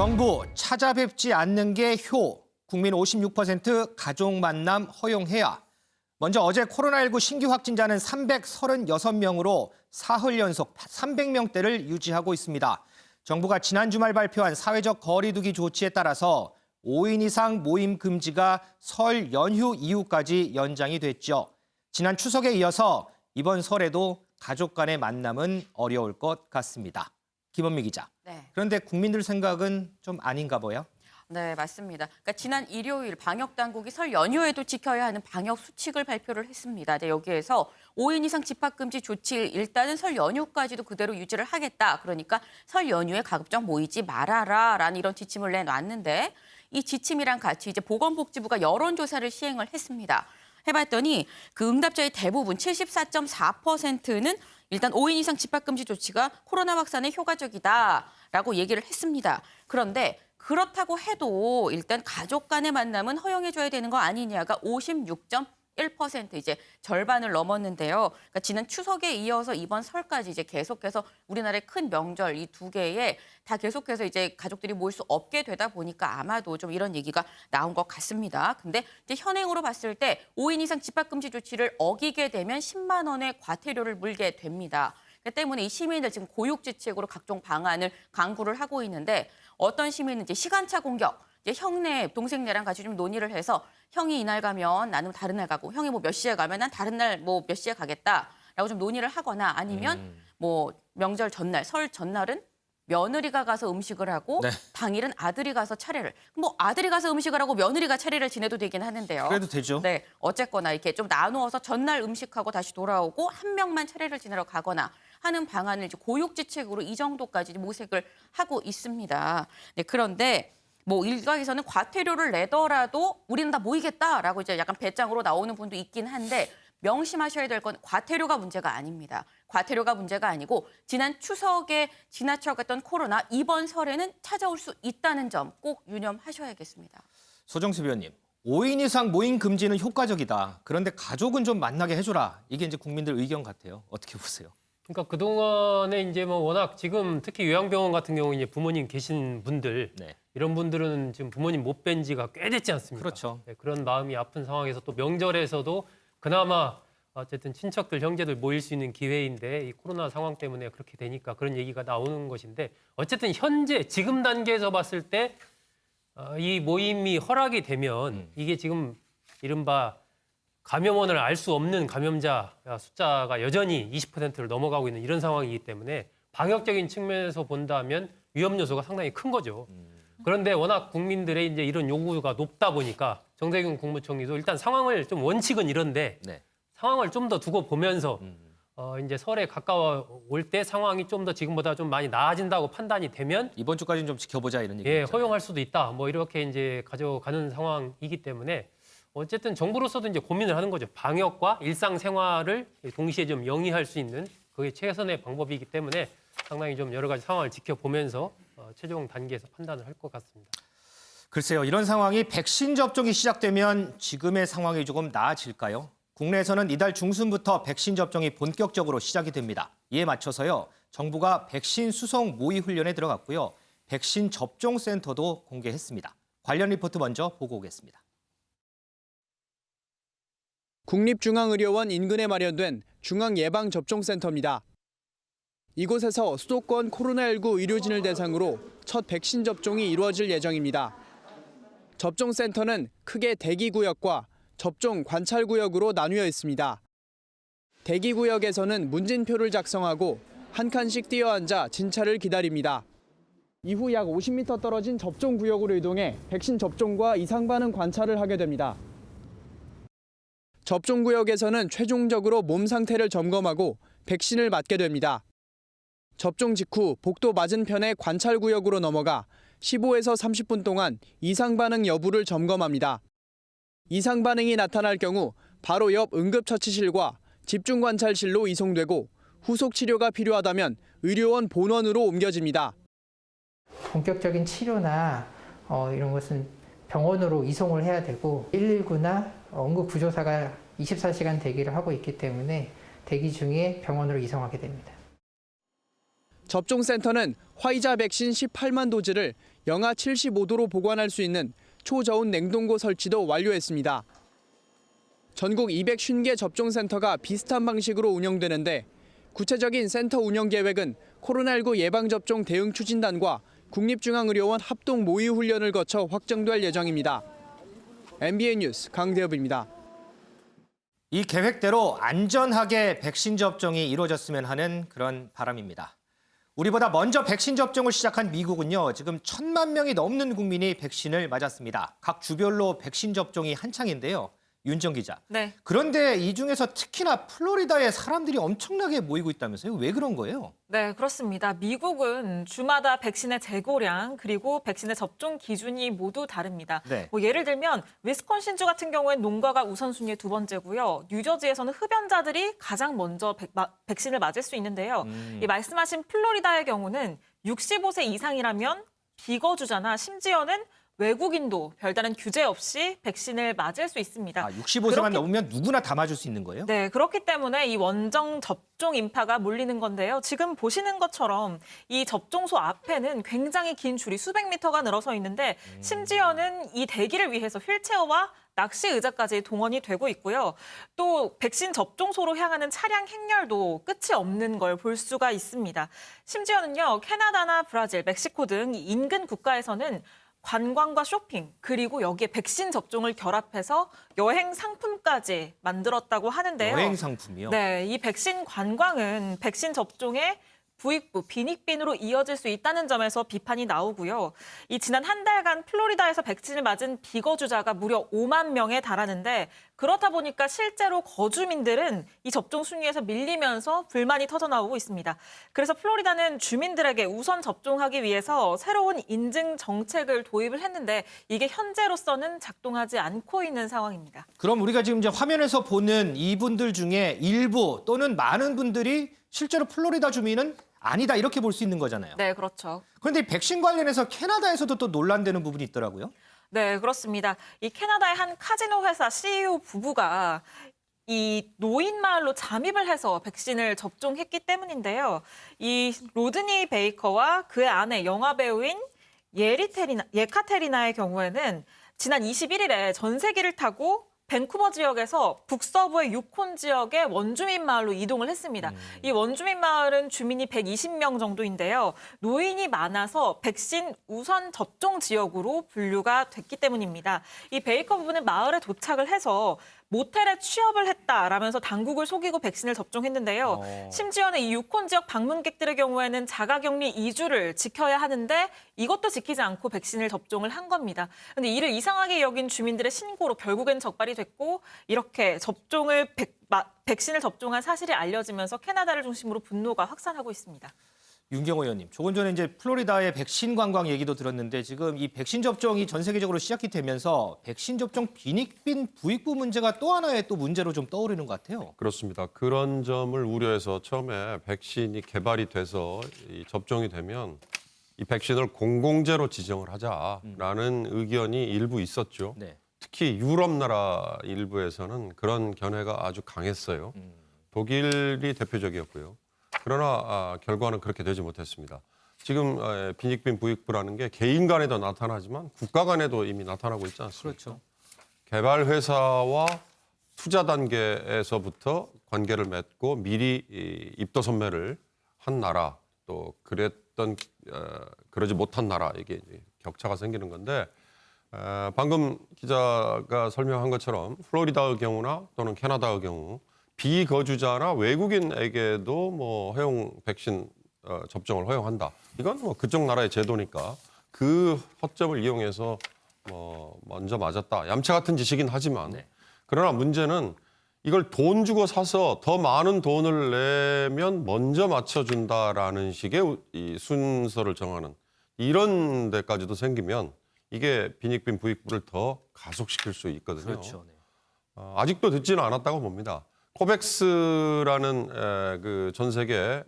정부 찾아뵙지 않는 게 효. 국민 56% 가족 만남 허용해야. 먼저 어제 코로나19 신규 확진자는 336명으로 사흘 연속 300명대를 유지하고 있습니다. 정부가 지난 주말 발표한 사회적 거리 두기 조치에 따라서 5인 이상 모임 금지가 설 연휴 이후까지 연장이 됐죠. 지난 추석에 이어서 이번 설에도 가족 간의 만남은 어려울 것 같습니다. 김원미 기자. 네. 그런데 국민들 생각은 좀 아닌가 봐요. 네, 맞습니다. 그러니까 지난 일요일 방역 당국이 설 연휴에도 지켜야 하는 방역 수칙을 발표를 했습니다. 네, 여기에서 5인 이상 집합 금지 조치 일단은 설 연휴까지도 그대로 유지를 하겠다. 그러니까 설 연휴에 가급적 모이지 말아라라는 이런 지침을 내놨는데 이 지침이랑 같이 이제 보건복지부가 여론조사를 시행을 했습니다. 해봤더니 그 응답자의 대부분 74.4%는 일단 5인 이상 집합 금지 조치가 코로나 확산에 효과적이다라고 얘기를 했습니다. 그런데 그렇다고 해도 일단 가족 간의 만남은 허용해줘야 되는 거 아니냐가 56.1% 이제 절반을 넘었는데요. 그러니까 지난 추석에 이어서 이번 설까지 이제 계속해서 우리나라의 큰 명절 이 두 개에 다 계속해서 이제 가족들이 모일 수 없게 되다 보니까 아마도 좀 이런 얘기가 나온 것 같습니다. 근데 이제 현행으로 봤을 때 5인 이상 집합 금지 조치를 어기게 되면 10만 원의 과태료를 물게 됩니다. 그 때문에 이 시민들 지금 고육지책으로 각종 방안을 강구를 하고 있는데 어떤 시민은 이제 시간차 공격, 이제 형네, 동생네랑 같이 좀 논의를 해서 형이 이날 가면 나는 다른 날 가고 형이 뭐 몇 시에 가면 난 다른 날 뭐 몇 시에 가겠다라고 좀 논의를 하거나 아니면 뭐 명절 전날, 설 전날은 며느리가 가서 음식을 하고 네. 당일은 아들이 가서 차례를. 뭐 아들이 가서 음식을 하고 며느리가 차례를 지내도 되긴 하는데요. 그래도 되죠. 네, 어쨌거나 이렇게 좀 나누어서 전날 음식하고 다시 돌아오고 한 명만 차례를 지내러 가거나 하는 방안을 이제 고육지책으로 이 정도까지 모색을 하고 있습니다. 네, 그런데 뭐 일각에서는 과태료를 내더라도 우리는 다 모이겠다라고 이제 약간 배짱으로 나오는 분도 있긴 한데 명심하셔야 될 건 과태료가 문제가 아닙니다. 과태료가 문제가 아니고 지난 추석에 지나쳐갔던 코로나 이번 설에는 찾아올 수 있다는 점 꼭 유념하셔야겠습니다. 소정수 위원님, 5인 이상 모임 금지는 효과적이다. 그런데 가족은 좀 만나게 해줘라. 이게 이제 국민들 의견 같아요. 어떻게 보세요? 그러니까 그동안에 이제 뭐 워낙 지금 특히 요양병원 같은 경우 이제 부모님 계신 분들 네. 이런 분들은 지금 부모님 못 뵌 지가 꽤 됐지 않습니까? 그렇죠. 네, 그런 마음이 아픈 상황에서 또 명절에서도 그나마 어쨌든 친척들, 형제들 모일 수 있는 기회인데 이 코로나 상황 때문에 그렇게 되니까 그런 얘기가 나오는 것인데 어쨌든 현재 지금 단계에서 봤을 때 이 모임이 허락이 되면 이게 지금 이른바 감염원을 알 수 없는 감염자 숫자가 여전히 20%를 넘어가고 있는 이런 상황이기 때문에 방역적인 측면에서 본다면 위험 요소가 상당히 큰 거죠. 그런데 워낙 국민들의 이제 이런 요구가 높다 보니까 정세균 국무총리도 일단 상황을 좀 원칙은 이런데 네. 상황을 좀 더 두고 보면서 이제 설에 가까워 올 때 상황이 좀 더 지금보다 좀 많이 나아진다고 판단이 되면 이번 주까지는 좀 지켜보자 이런 얘기. 예, 허용할 수도 있다. 뭐 이렇게 이제 가져가는 상황이기 때문에 어쨌든 정부로서도 이제 고민을 하는 거죠. 방역과 일상생활을 동시에 좀 영위할 수 있는 그게 최선의 방법이기 때문에 상당히 좀 여러 가지 상황을 지켜보면서 최종 단계에서 판단을 할 것 같습니다. 글쎄요, 이런 상황이 백신 접종이 시작되면 지금의 상황이 조금 나아질까요? 국내에서는 이달 중순부터 백신 접종이 본격적으로 시작이 됩니다. 이에 맞춰서요, 정부가 백신 수송 모의 훈련에 들어갔고요. 백신 접종 센터도 공개했습니다. 관련 리포트 먼저 보고 오겠습니다. 국립중앙의료원 인근에 마련된 중앙예방접종센터입니다. 이곳에서 수도권 코로나19 의료진을 대상으로 첫 백신 접종이 이루어질 예정입니다. 접종센터는 크게 대기구역과 접종 관찰구역으로 나뉘어 있습니다. 대기구역에서는 문진표를 작성하고 한 칸씩 뛰어앉아 진찰을 기다립니다. 이후 약 50m 떨어진 접종구역으로 이동해 백신 접종과 이상 반응 관찰을 하게 됩니다. 접종구역에서는 최종적으로 몸 상태를 점검하고 백신을 맞게 됩니다. 접종 직후 복도 맞은편의 관찰구역으로 넘어가 15에서 30분 동안 이상 반응 여부를 점검합니다. 이상 반응이 나타날 경우 바로 옆 응급처치실과 집중관찰실로 이송되고 후속 치료가 필요하다면 의료원 본원으로 옮겨집니다. 본격적인 치료나 이런 것은 병원으로 이송을 해야 되고 119나 응급구조사가 24시간 대기를 하고 있기 때문에 대기 중에 병원으로 이송하게 됩니다. 접종센터는 화이자 백신 18만 도즈를 영하 75도로 보관할 수 있는 초저온 냉동고 설치도 완료했습니다. 전국 250개 접종센터가 비슷한 방식으로 운영되는데 구체적인 센터 운영 계획은 코로나19 예방접종 대응 추진단과 국립중앙의료원 합동 모의훈련을 거쳐 확정될 예정입니다. MBN 뉴스 강대엽입니다. 이 계획대로 안전하게 백신 접종이 이루어졌으면 하는 그런 바람입니다. 우리보다 먼저 백신 접종을 시작한 미국은요, 지금 1,000만 명이 넘는 국민이 백신을 맞았습니다. 각 주별로 백신 접종이 한창인데요. 윤정 기자. 네. 그런데 이 중에서 특히나 플로리다에 사람들이 엄청나게 모이고 있다면서요? 왜 그런 거예요? 네, 그렇습니다. 미국은 주마다 백신의 재고량 그리고 백신의 접종 기준이 모두 다릅니다. 네. 예를 들면 위스콘신주 같은 경우엔 농가가 우선순위의 두 번째고요. 뉴저지에서는 흡연자들이 가장 먼저 백신을 맞을 수 있는데요. 이 말씀하신 플로리다의 경우는 65세 이상이라면 비거주자나 심지어는 외국인도 별다른 규제 없이 백신을 맞을 수 있습니다. 65세만 넘으면 누구나 다 맞을 수 있는 거예요? 네, 그렇기 때문에 이 원정 접종 인파가 몰리는 건데요. 지금 보시는 것처럼 이 접종소 앞에는 굉장히 긴 줄이 수백 미터가 늘어서 있는데 심지어는 이 대기를 위해서 휠체어와 낚시 의자까지 동원이 되고 있고요. 또 백신 접종소로 향하는 차량 행렬도 끝이 없는 걸 볼 수가 있습니다. 심지어는요, 캐나다나 브라질, 멕시코 등 인근 국가에서는 관광과 쇼핑, 그리고 여기에 백신 접종을 결합해서 여행 상품까지 만들었다고 하는데요. 여행 상품이요? 네, 이 백신 관광은 백신 접종에 부익부, 빈익빈으로 이어질 수 있다는 점에서 비판이 나오고요. 이 지난 한 달간 플로리다에서 백신을 맞은 비거주자가 무려 5만 명에 달하는데 그렇다 보니까 실제로 거주민들은 이 접종 순위에서 밀리면서 불만이 터져나오고 있습니다. 그래서 플로리다는 주민들에게 우선 접종하기 위해서 새로운 인증 정책을 도입을 했는데 이게 현재로서는 작동하지 않고 있는 상황입니다. 그럼 우리가 지금 이제 화면에서 보는 이분들 중에 일부 또는 많은 분들이 실제로 플로리다 주민은 아니다 이렇게 볼 수 있는 거잖아요. 네, 그렇죠. 그런데 이 백신 관련해서 캐나다에서도 또 논란되는 부분이 있더라고요. 네, 그렇습니다. 이 캐나다의 한 카지노 회사 CEO 부부가 이 노인 마을로 잠입을 해서 백신을 접종했기 때문인데요. 이 로드니 베이커와 그의 아내 영화 배우인 예카테리나의 경우에는 지난 21일에 전세기를 타고 밴쿠버 지역에서 북서부의 유콘 지역의 원주민 마을로 이동을 했습니다. 이 원주민 마을은 주민이 120명 정도인데요. 노인이 많아서 백신 우선 접종 지역으로 분류가 됐기 때문입니다. 이 베이커 부부는 마을에 도착을 해서 모텔에 취업을 했다라면서 당국을 속이고 백신을 접종했는데요. 심지어는 이 유콘 지역 방문객들의 경우에는 자가격리 2주를 지켜야 하는데 이것도 지키지 않고 백신을 접종을 한 겁니다. 그런데 이를 이상하게 여긴 주민들의 신고로 결국엔 적발이 됐고 이렇게 백신을 접종한 사실이 알려지면서 캐나다를 중심으로 분노가 확산하고 있습니다. 윤경호 의원님, 조금 전에 이제 플로리다의 백신 관광 얘기도 들었는데 지금 이 백신 접종이 전 세계적으로 시작이 되면서 백신 접종 빈익빈 부익부 문제가 또 하나의 또 문제로 좀 떠오르는 것 같아요. 그렇습니다. 그런 점을 우려해서 처음에 백신이 개발이 돼서 이 접종이 되면 이 백신을 공공재로 지정을 하자라는 의견이 일부 있었죠. 네. 특히 유럽 나라 일부에서는 그런 견해가 아주 강했어요. 독일이 대표적이었고요. 그러나 결과는 그렇게 되지 못했습니다. 지금 빈익빈 부익부라는 게 개인 간에도 나타나지만 국가 간에도 이미 나타나고 있지 않습니까? 그렇죠. 개발 회사와 투자 단계에서부터 관계를 맺고 미리 입도 선매를 한 나라, 또 그러지 못한 나라, 이게 이제 격차가 생기는 건데 방금 기자가 설명한 것처럼 플로리다의 경우나 또는 캐나다의 경우 비거주자나 외국인에게도 뭐 허용 백신 접종을 허용한다. 이건 뭐 그쪽 나라의 제도니까 그 허점을 이용해서 뭐 먼저 맞았다. 얌체 같은 짓이긴 하지만 그러나 문제는 이걸 돈 주고 사서 더 많은 돈을 내면 먼저 맞춰준다라는 식의 이 순서를 정하는 이런 데까지도 생기면 이게 빈익빈 부익부를 더 가속시킬 수 있거든요. 그렇죠. 네. 아직도 듣지는 않았다고 봅니다. 코백스라는 그 전 세계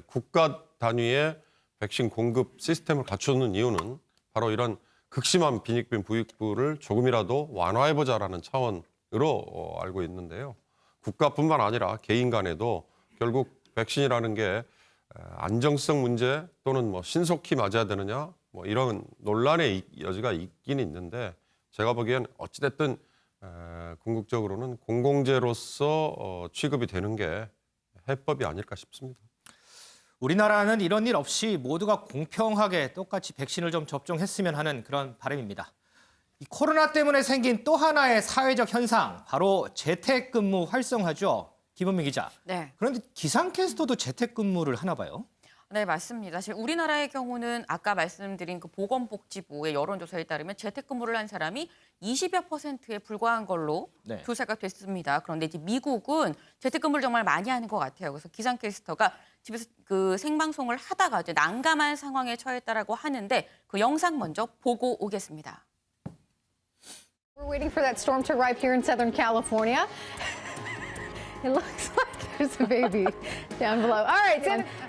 국가 단위의 백신 공급 시스템을 갖추는 이유는 바로 이런 극심한 빈익빈 부익부를 조금이라도 완화해보자라는 차원으로 알고 있는데요. 국가뿐만 아니라 개인 간에도 결국 백신이라는 게 안정성 문제 또는 뭐 신속히 맞아야 되느냐 뭐 이런 논란의 여지가 있긴 있는데 제가 보기엔 어찌됐든 궁극적으로는 공공재로서 취급이 되는 게 해법이 아닐까 싶습니다. 우리나라는 이런 일 없이 모두가 공평하게 똑같이 백신을 좀 접종했으면 하는 그런 바람입니다. 이 코로나 때문에 생긴 또 하나의 사회적 현상, 바로 재택근무 활성화죠. 김은미 기자. 네. 그런데 기상캐스터도 재택근무를 하나 봐요. 네, 맞습니다. 사실 우리나라의 경우는 아까 말씀드린 그 보건복지부의 여론조사에 따르면 재택근무를 한 사람이 20여 %에 불과한 걸로 네. 조사가 됐습니다. 그런데 이제 미국은 재택근무를 정말 많이 하는 것 같아요. 그래서 기상캐스터가 집에서 그 생방송을 하다가 이제 난감한 상황에 처했다라고 하는데 그 영상 먼저 보고 오겠습니다. We're waiting for that storm to arrive here in Southern California. It looks like there's a baby down below. All right,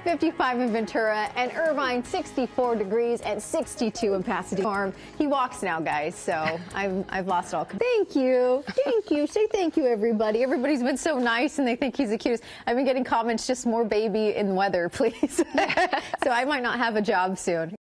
55 in Ventura and Irvine, 64 degrees and 62 in Pasadena. He walks now, guys, so I've lost all. Thank you. Thank you. Say thank you, everybody. Everybody's been so nice and they think he's the cutest. I've been getting comments, just more baby in weather, please. So I might not have a job soon.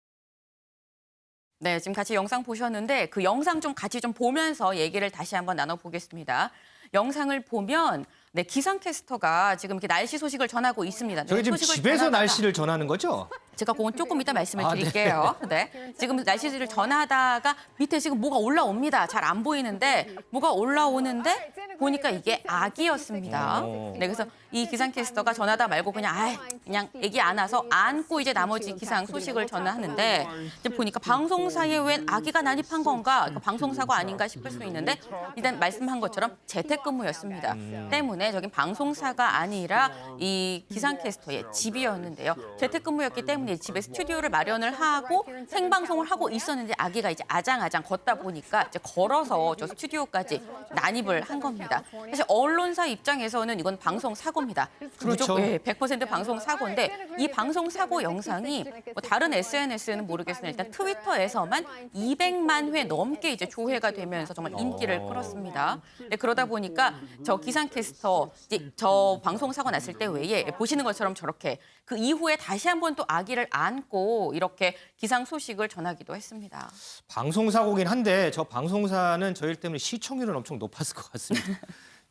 네, 지금 같이 영상 보셨는데 그 영상 좀 같이 좀 보면서 얘기를 다시 한번 나눠보겠습니다. 영상을 보면 네, 기상캐스터가 지금 이렇게 날씨 소식을 전하고 있습니다. 저희 지금 소식을 집에서 전하다가 날씨를 전하는 거죠? 제가 그건 조금 이따 말씀을 아, 네. 드릴게요. 네. 지금 날씨를 전하다가 밑에 지금 뭐가 올라옵니다. 잘 안 보이는데 뭐가 올라오는데 보니까 이게 아기였습니다. 네, 그래서 이 기상캐스터가 전하다 말고 그냥 애기 안아서 안고 이제 나머지 기상 소식을 전하는데 이제 보니까 방송사에 웬 아기가 난입한 건가? 그러니까 방송사고 아닌가 싶을 수 있는데 일단 말씀한 것처럼 재택근무였습니다. 때문에 저긴 방송사가 아니라 이 기상캐스터의 집이었는데요. 재택근무였기 때문에 집에 스튜디오를 마련을 하고 생방송을 하고 있었는데 아기가 이제 아장아장 걷다 보니까 이제 걸어서 저 스튜디오까지 난입을 한 겁니다. 사실 언론사 입장에서는 이건 방송 사고입니다. 그렇죠. 네, 100% 방송 사고인데 이 방송 사고 영상이 뭐 다른 SNS는 모르겠으나 일단 트위터에서만 200만 회 넘게 이제 조회가 되면서 정말 인기를 끌었습니다. 네, 그러다 보니까 저 기상캐스터 이제 저 방송 사고 났을 때 외에 보시는 것처럼 저렇게 그 이후에 다시 한번 또 아기를 안고 이렇게 기상 소식을 전하기도 했습니다. 방송사고긴 한데 저 방송사는 저희 때문에 시청률은 엄청 높았을 것 같습니다.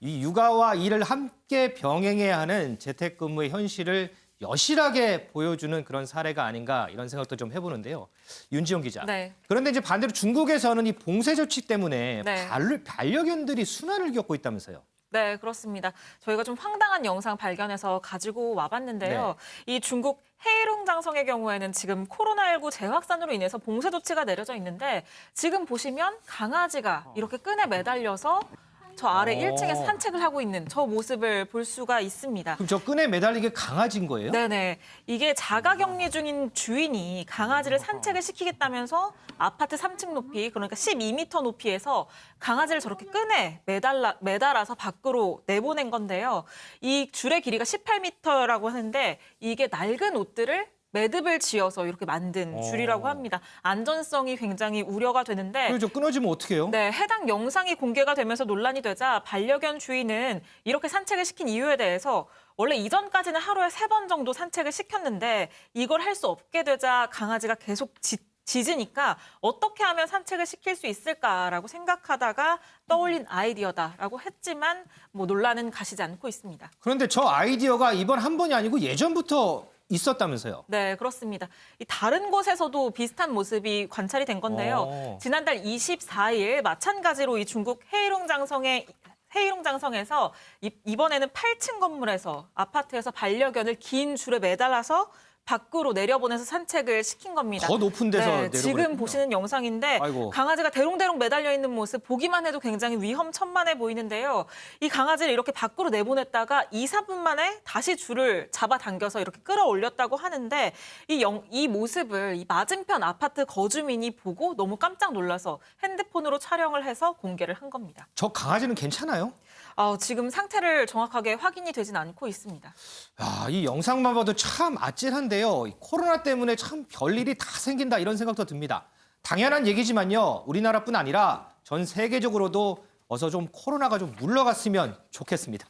이 육아와 일을 함께 병행해야 하는 재택근무의 현실을 여실하게 보여주는 그런 사례가 아닌가 이런 생각도 좀 해보는데요. 윤지영 기자. 네. 그런데 이제 반대로 중국에서는 이 봉쇄 조치 때문에 네. 반려견들이 순환을 겪고 있다면서요. 네, 그렇습니다. 저희가 좀 황당한 영상 발견해서 가지고 와봤는데요. 이 중국 헤이룽 장성의 경우에는 지금 코로나19 재확산으로 인해서 봉쇄 조치가 내려져 있는데 지금 보시면 강아지가 이렇게 끈에 매달려서 저 아래 1층에서 산책을 하고 있는 저 모습을 볼 수가 있습니다. 그럼 저 끈에 매달리게 강아지인 거예요? 네네. 이게 자가격리 중인 주인이 강아지를 산책을 시키겠다면서 아파트 3층 높이, 그러니까 12m 높이에서 강아지를 저렇게 끈에 매달아서 밖으로 내보낸 건데요. 이 줄의 길이가 18m라고 하는데 이게 낡은 옷들을 매듭을 지어서 이렇게 만든 줄이라고 합니다. 안전성이 굉장히 우려가 되는데 그렇죠. 끊어지면 어떡해요? 네, 해당 영상이 공개가 되면서 논란이 되자 반려견 주인은 이렇게 산책을 시킨 이유에 대해서 원래 이전까지는 하루에 3번 정도 산책을 시켰는데 이걸 할 수 없게 되자 강아지가 계속 짖으니까 어떻게 하면 산책을 시킬 수 있을까라고 생각하다가 떠올린 아이디어다라고 했지만 뭐 논란은 가시지 않고 있습니다. 그런데 저 아이디어가 이번 한 번이 아니고 예전부터 있었다면서요? 네, 그렇습니다. 이 다른 곳에서도 비슷한 모습이 관찰이 된 건데요. 지난달 24일 마찬가지로 이 중국 헤이룽 장성에서 이번에는 8층 건물에서 아파트에서 반려견을 긴 줄에 매달아서 밖으로 내려보내서 산책을 시킨 겁니다. 더 높은 데서 내려보냈군요. 지금 보시는 영상인데 아이고. 강아지가 대롱대롱 매달려 있는 모습 보기만 해도 굉장히 위험천만해 보이는데요. 이 강아지를 이렇게 밖으로 내보냈다가 2, 3분 만에 다시 줄을 잡아당겨서 이렇게 끌어올렸다고 하는데 이 모습을 이 맞은편 아파트 거주민이 보고 너무 깜짝 놀라서 핸드폰으로 촬영을 해서 공개를 한 겁니다. 저 강아지는 괜찮아요? 지금 상태를 정확하게 확인이 되진 않고 있습니다. 이 영상만 봐도 참 아찔한데요. 이 코로나 때문에 참 별일이 다 생긴다 이런 생각도 듭니다. 당연한 얘기지만요. 우리나라뿐 아니라 전 세계적으로도 어서 좀 코로나가 좀 물러갔으면 좋겠습니다.